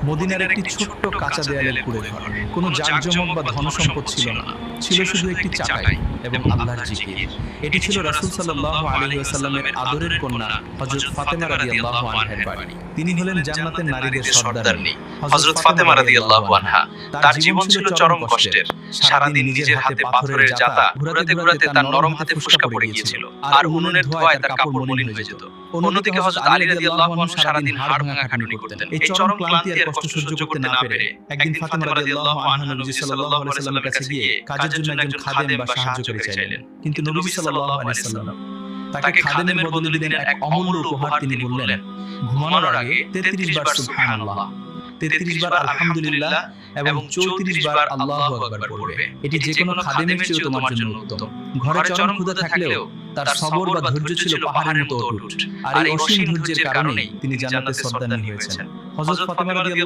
মদিনার একটি ছোট্ট কাঁচা দেয়ালের কুঁড়ে ঘর। কোনো জাঁকজমক বা ধনসম্পদ ছিল না, ছিল শুধু একটি চাটাই এবং আল্লাহর জিকির। এটি ছিল রাসূল সাল্লাল্লাহু আলাইহি ওয়াসাল্লামের আদরের কন্যা হযরত ফাতেমা রাদিয়াল্লাহু আনহার বাড়ি। তিনি হলেন জান্নাতের নারীদের সর্দারনী হযরত ফাতেমা রাদিয়াল্লাহু আনহা। তার জীবন ছিল চরম কষ্টের। সারাদিন নিজের হাতে পাথরের জাতা ঘুরাতে ঘুরাতে তার নরম হাতে ফোস্কা পড়ে গিয়েছিল, আর উনুনের ধোঁয়ায় তার কাপড় মলিন হয়ে যেত। অন্যদিকে হযরত আলী রাদিয়াল্লাহু আনহু সারাদিন হাড় ভাঙা খাটুনি করতেন। এই চরম ক্লান্তি আর কষ্ট সহ্য করতে না পেরে একদিন ফাতেমা রাদিয়াল্লাহু আনহা নবী সাল্লাল্লাহু আলাইহি ওয়াসাল্লামের কাছে গিয়ে কাজের জন্য একজন খাদেম বা সাহায্যকারী চাইলেন। কিন্তু নবী সাল্লাল্লাহু আলাইহি ওয়াসাল্লাম তাকে খাদেমের বদলে দিলেন এক অমূল্য উপহার। তিনি বললেন, ঘুমানোর আগে 33 বার সুবহানাল্লাহ, 33 বার আলহামদুলিল্লাহ এবং 34 বার আল্লাহু আকবার পড়বে। এটি যে কোনো খাদেমের চেয়ে তোমার জন্য উত্তম। ঘরে চরম ক্ষুধা থাকলেও তার সবর বা ধৈর্য ছিল পাহাড়ের মতো অটুট, আর এই অসীম ধৈর্যের কারণেই তিনি জান্নাতের সর্দারনী হয়েছেন। হযরত ফাতেমা রাদিয়াল্লাহু